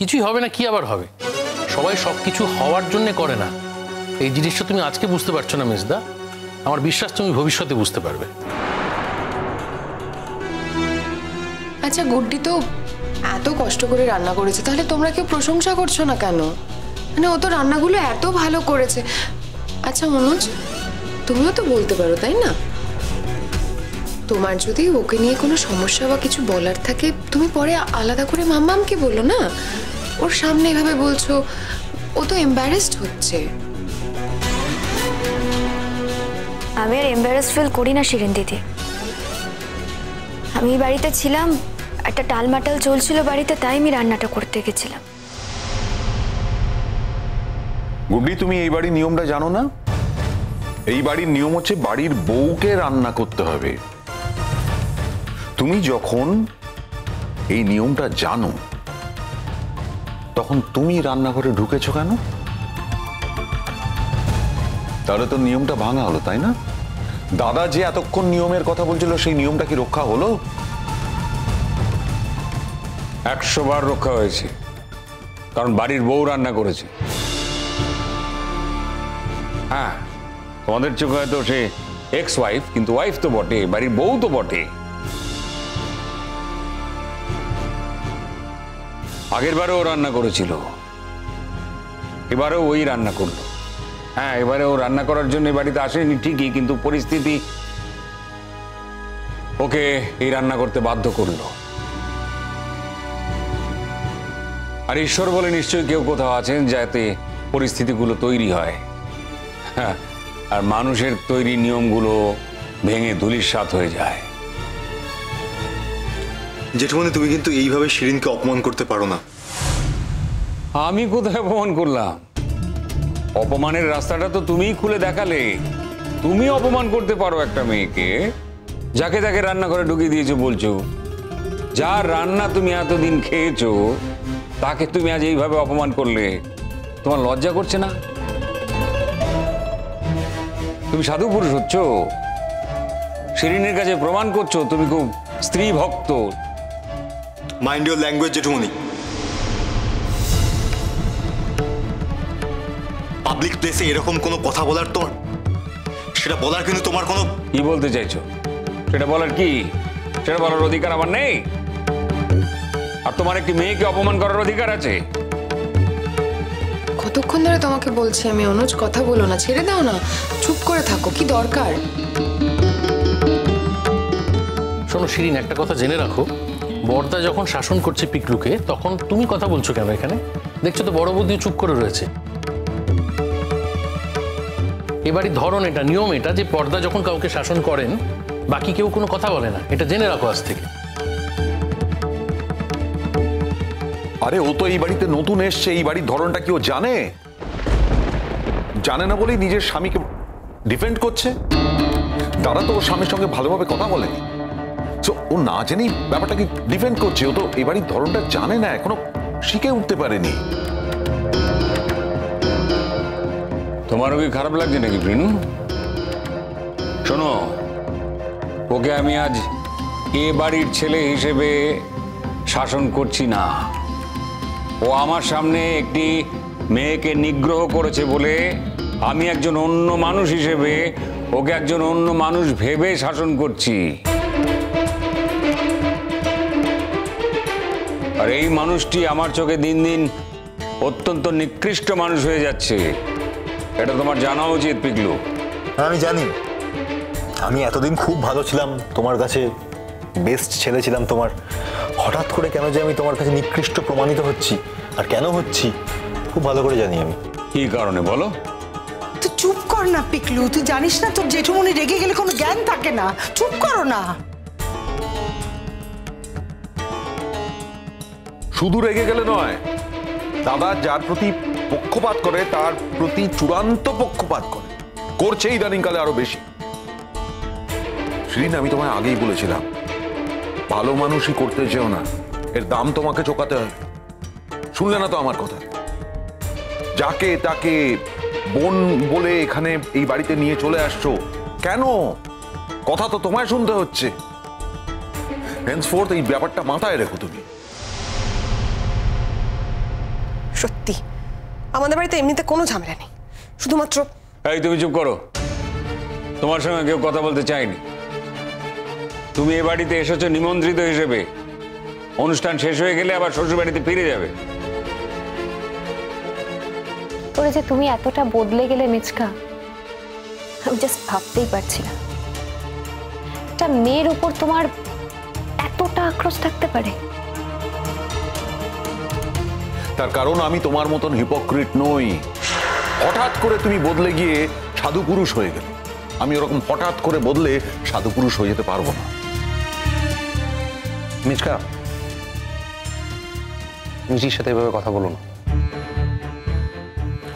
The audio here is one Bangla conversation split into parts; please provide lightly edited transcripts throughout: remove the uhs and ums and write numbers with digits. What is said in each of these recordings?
কিছুই হবে না, কি আবার হবে? সবাই সবকিছু হওয়ার জন্য করে না। এই জিনিসটা তুমি আজকে বুঝতে পারছো না মেজদা, আমার বিশ্বাস তুমি ভবিষ্যতে বুঝতে পারবে। আচ্ছা গুড্ডি তো এত কষ্ট করে রান্না করেছে, তাহলে তোমরা কেউ প্রশংসা করছো না কেন? মানে ও তো রান্নাগুলো এত ভালো করেছে। আচ্ছা মনোজ, তুমিও তো বলতে পারো তাই না? তোমার যদি ওকে নিয়ে কোনো সমস্যা বা কিছু বলার থাকে তুমি পরে আলাদা করে মাম্মামকে বলো না। ওর সামনে এভাবে বলছো, ও তো এম্বারেসড হচ্ছে। আমি আর এম্বারেস ফিল করি না শিরিন দিদি। আমি বাড়িতে ছিলাম, একটা টালমাটাল চলছিল বাড়িতে, তাই আমি রান্নাটা করতে গেছিলাম। গুড্ডি, তুমি এই বাড়ির নিয়মটা জানো না? এই বাড়ির নিয়ম হচ্ছে বাড়ির বউকে রান্না করতে হবে। তুমি যখন এই নিয়মটা জানো তখন তুমি রান্নাঘরে ঢুকেছো কেন? তাহলে তো নিয়মটা ভাঙা হলো, তাই না? দাদা যে এতক্ষণ নিয়মের কথা বলছিল সেই নিয়মটা কি রক্ষা হলো? 100 বার রক্ষা হয়েছে, কারণ বাড়ির বউ রান্না করেছে। হ্যাঁ, তোমাদের চোখে হয়তো সে এক্স ওয়াইফ, কিন্তু ওয়াইফ তো বটে, বাড়ির বউ তো বটে। আগের বারেও রান্না করেছিল, এবারেও ওই রান্না করলো। হ্যাঁ, এবারে ও রান্না করার জন্য বাড়িতে আসেনি ঠিকই, কিন্তু পরিস্থিতি ওকে এই রান্না করতে বাধ্য করলো। আর ঈশ্বর বলে নিশ্চয়ই কেউ কোথাও আছেন যাতে পরিস্থিতিগুলো তৈরি হয়। হ্যাঁ, আর মানুষের তৈরি নিয়মগুলো ভেঙে ধূলিসাৎ হয়ে যায়। জেঠুমনি, তুমি কিন্তু এইভাবে শিরিনকে অপমান করতে পারো না। আমি কোথায় অপমান করলাম? অপমানের রাস্তাটা তো তুমিই খুলে দেখালে। তুমি অপমান করতে পারো একটা মেয়েকে, যাকে তাকে রান্নাঘরে ঢুকিয়ে দিয়েছো বলছো। যার রান্না তুমি এতদিন খেয়েছো তাকে তুমি আজ এইভাবে অপমান করলে, তোমার লজ্জা করছে না? তুমি সাধু পুরুষ হচ্ছ, শিরিনের কাছে প্রমাণ করছো তুমি খুব স্ত্রী ভক্ত। মাইন্ড ইওর ল্যাঙ্গুয়েজ জেঠুমনি। পাবলিক প্লেসে এরকম কোনো কথা বলার তোমার, সেটা বলার কিন্তু তোমার কোনো... কি বলতে চাইছো? সেটা বলার কি? সেটা বলার অধিকার আমার নেই? আর তোমার একটি মেয়েকে অপমান করার অধিকার আছে? কতক্ষণ ধরে তোমাকে বলছি আমি, অনুজ কথা বলো না, ছেড়ে দাও না, চুপ করে থাকো, কি দরকার? শোনো শিরিন, একটা কথা জেনে রাখো, বড়দা যখন শাসন করছে পিকলুকে তখন তুমি কথা বলছো কেন এখানে? দেখছো তো বড় বৌদিও চুপ করে রয়েছে। এবারই ধরন এটা, নিয়ম এটা, যে পর্দা যখন কাউকে শাসন করেন বাকি কেউ কোনো কথা বলে না, এটা জেনে রাখো আজ থেকে। আরে ও তো এই বাড়িতে নতুন এসছে, এই বাড়ির ধরনটা কি ও জানে? জানে না বলেই নিজের স্বামীকে ডিফেন্ড করছে। দাদা তো ওর স্বামীর সঙ্গে ভালোভাবে কথা বলে, ও না জেনেই ব্যাপারটাকে ডিফেন্ড করছে। ও তো এই বাড়ির ধরনটা জানে না, এখনো শিখে উঠতে পারেনি। তোমারও কি খারাপ লাগছে নাকি প্রিনু? শোনো, ওকে আমি আজ এ বাড়ির ছেলে হিসেবে শাসন করছি না। ও আমার সামনে একটি মেয়েকে নিগ্রহ করেছে বলে আমি একজন অন্য মানুষ হিসেবে ওকে একজন অন্য মানুষ ভেবে শাসন করছি। আর এই মানুষটি আমার চোখে দিন দিন অত্যন্ত নিকৃষ্ট মানুষ হয়ে যাচ্ছে, এটা তোমার জানা উচিত পিকলু। আমি জানি, আমি এতদিন খুব ভালো ছিলাম, তোমার কাছে বেস্ট ছেলে ছিলাম তোমার। হঠাৎ করে কেন যে আমি তোমার কাছে নিকৃষ্ট প্রমাণিত হচ্ছি, আর কেন হচ্ছি খুব ভালো করে জানি আমি। কি কারণে বলো? তুই চুপ কর না পিকলু, তুই জানিস না তোর জেঠুমনি রেগে গেলে কোনো জ্ঞান থাকে না। চুপ করো না। শুধু রেগে গেলে নয়, দাদা যার প্রতি পক্ষপাত করে তার প্রতি চূড়ান্ত পক্ষপাত করছে ইদানিংকালে আরো বেশি। শিরিন, আমি তোমায় আগেই বলেছিলাম ভালো মানুষই করতে যেও না, এর দাম তোমাকে চোকাতে হবে। শুনলে না তো আমার কথা? যাকে তাকে বোন বলে এখানে এই বাড়িতে নিয়ে চলে আসছো কেন? কথা তো তোমায় শুনতে হচ্ছে। হেন্সফোর্থ এই ব্যাপারটা মাথায় রেখো তুমি। সত্যি আমাদের বাড়িতে এমনিতে কোনো ঝামেলা নেই, শুধুমাত্র এই তুমি চুপ করো, তোমার সঙ্গে কেউ কথা বলতে চায়নি। তুমি এ বাড়িতে এসেছো নিমন্ত্রিত হিসেবে, অনুষ্ঠান শেষ হয়ে গেলে আবার শ্বশুর বাড়িতে ফিরে যাবে। তোরে যে তুমি এতটা বদলে গেলে মিচকা, আমি জাস্ট ভাবতেই পারছি না একটা মেয়ের উপর তোমার এতটা আক্রোশ থাকতে পারে। তার কারণ আমি তোমার মতন হিপোক্রিট নই। হঠাৎ করে তুমি বদলে গিয়ে সাধু পুরুষ হয়ে গেলে, আমি ওরকম হঠাৎ করে বদলে সাধু পুরুষ হয়ে যেতে পারবো না। মিচকা, মিচির সাথে এভাবে কথা বলো না।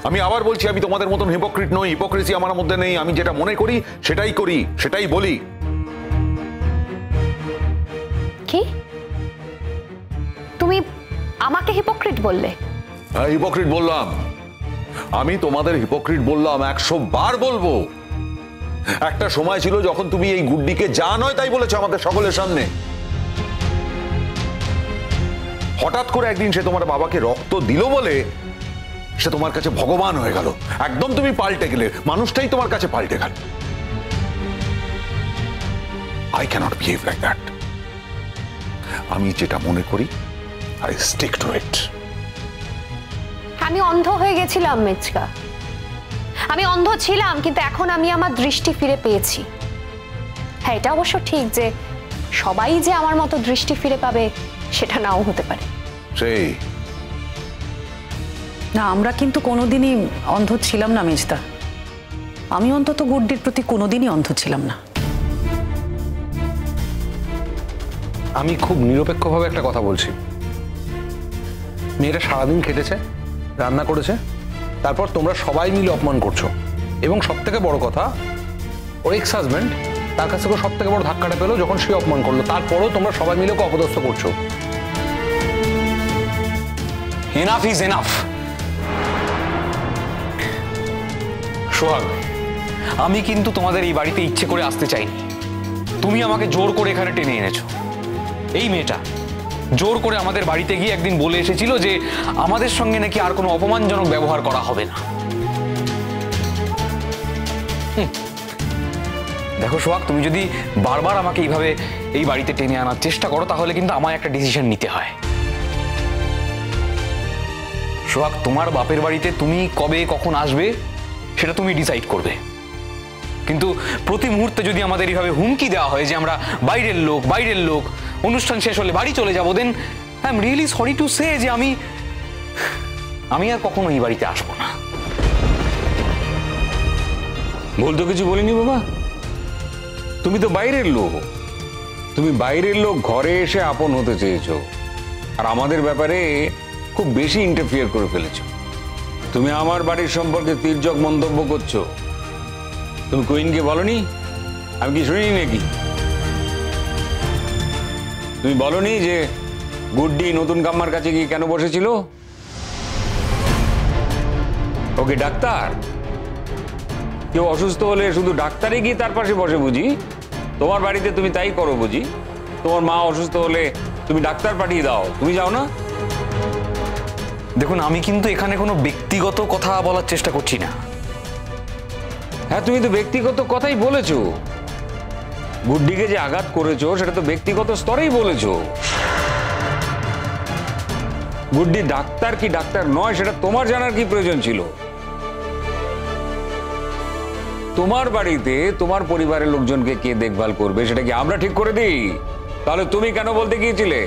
আমি আবার বলছি, আমি তোমাদের মতন হিপোক্রিট নই। হিপোক্রেসি আমার মধ্যে নেই। আমি যেটা মনে করি সেটাই করি, সেটাই বলি। কি তুমি আমাকে হিপোক্রিট বললে? হ্যাঁ, হিপোক্রিট বললাম। আমি তোমাদের হিপোক্রিট বললাম, 100 বার বলবো। একটা সময় ছিল যখন তুমি এই গুড্ডিকে যা নয় তাই বলেছো আমাদের সকলের সামনে। হঠাৎ করে একদিন সে তোমার বাবাকে রক্ত দিল বলে সে তোমার কাছে ভগবান হয়ে গেল। একদম তুমি পাল্টে গেলে, মানুষটাই তোমার কাছে পাল্টে গেল। I cannot behave like that. আমি যেটা মনে করি আই স্টিক টু ইট। আমি অন্ধ হয়ে গেছিলাম মিচকা, আমি অন্ধ ছিলাম, কিন্তু এখন আমি আমার দৃষ্টি ফিরে পেয়েছি। হ্যাঁ, এটা অবশ্য ঠিক যে সবাই যে আমার মতো দৃষ্টি ফিরে পাবে সেটা নাও হতে পারে। সেই না, আমরা কিন্তু কোনোদিনই অন্ধ ছিলাম না মেজদা। আমি অন্তত গুড্ডির প্রতি কোনোদিনই অন্ধ ছিলাম না। আমি খুব নিরপেক্ষভাবে একটা কথা বলছি। মেয়েটা সারাদিন খেটেছে, রান্না করেছে, তারপর তোমরা সবাই মিলে অপমান করছো। এবং সব থেকে বড় কথা, ওর এক্স হাজব্যান্ড তার কাছ থেকে সব থেকে বড় ধাক্কাটা পেলো যখন সে অপমান করলো। তারপরও তোমরা সবাই মিলে ওকে অপদস্থ করছো। Enough is enough. সোহাগ, আমি কিন্তু তোমাদের এই বাড়িতে ইচ্ছে করে আসতে চাইনি। তুমি আমাকে জোর করে এখানে টেনে এনেছো। এই মেয়েটা জোর করে আমাদের বাড়িতে গিয়ে একদিন বলে এসেছিল যে আমাদের সঙ্গে নাকি আর কোনো অপমানজনক ব্যবহার করা হবে না। দেখো সোহাগ, তুমি যদি বারবার আমাকে এইভাবে এই বাড়িতে টেনে আনার চেষ্টা করো তাহলে কিন্তু আমায় একটা ডিসিশন নিতে হয়। সোহাগ, তোমার বাপের বাড়িতে তুমি কবে কখন আসবে সেটা তুমি ডিসাইড করবে, কিন্তু প্রতি মুহূর্তে যদি আমাদের এইভাবে হুমকি দেওয়া হয় যে আমরা বাইরের লোক, অনুষ্ঠান শেষ হলে বাড়ি চলে যাবো, then I am really sorry to say যে আমি আর কখনো এই বাড়িতে আসবো না। ভুল তো কিছু বলিনি বাবা, তুমি তো বাইরের লোক। তুমি বাইরের লোক ঘরে এসে আপন হতে চেয়েছো, আর আমাদের ব্যাপারে খুব বেশি ইন্টারফিয়ার করে ফেলেছো। তুমি আমার বাড়ির সম্পর্কে তির্যক মন্তব্য করছো। তুমি কুইনকে বলনি? আমি কি শুনিনি নাকি? তুমি বলনি যে গুড্ডি নতুন কাম্মার কাছে গিয়ে কেন বসেছিল? ওকে ডাক্তার? কেউ অসুস্থ হলে শুধু ডাক্তারই গিয়ে তার পাশে বসে বুঝি? তোমার বাড়িতে তুমি তাই করো বুঝি? তোমার মা অসুস্থ হলে তুমি ডাক্তার পাঠিয়ে দাও, তুমি যাও না? দেখুন, আমি কিন্তু এখানে কোনো ব্যক্তিগত কথা বলার চেষ্টা করছি না। হ্যাঁ, তুমি তো ব্যক্তিগত কথাই বলেছো। গুড্ডিকে যে আঘাত করেছো সেটা তো ব্যক্তিগত স্তরেই বলেছো। গুড্ডি ডাক্তার কি ডাক্তার নয় সেটা তোমার জানার কি প্রয়োজন ছিল? তোমার বাড়িতে তোমার পরিবারের লোকজনকে কে দেখভাল করবে সেটা কি আমরা ঠিক করে দিই? তাহলে তুমি কেন বলতে গিয়েছিলে?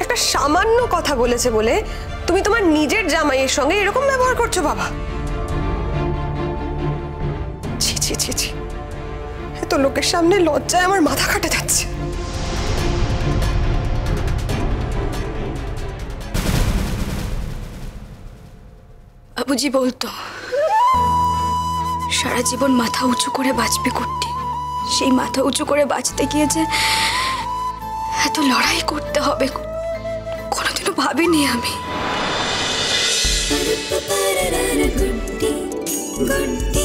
একটা সামান্য কথা বলেছে বলে তুমি তোমার নিজের জামাইয়ের সঙ্গে এরকম ব্যবহার করছো বাবা? ছি ছি ছি ছি, এত লোকের সামনে লজ্জায় আমার মাথা কাটে যাচ্ছে। বাবুজি বলতো সারা জীবন মাথা উঁচু করে বাঁচবে গুড্ডি। সেই মাথা উঁচু করে বাঁচতে গিয়ে যে এত লড়াই করতে হবে কোনোদিনও ভাবিনি আমি। গুড্ডি গুড্ডি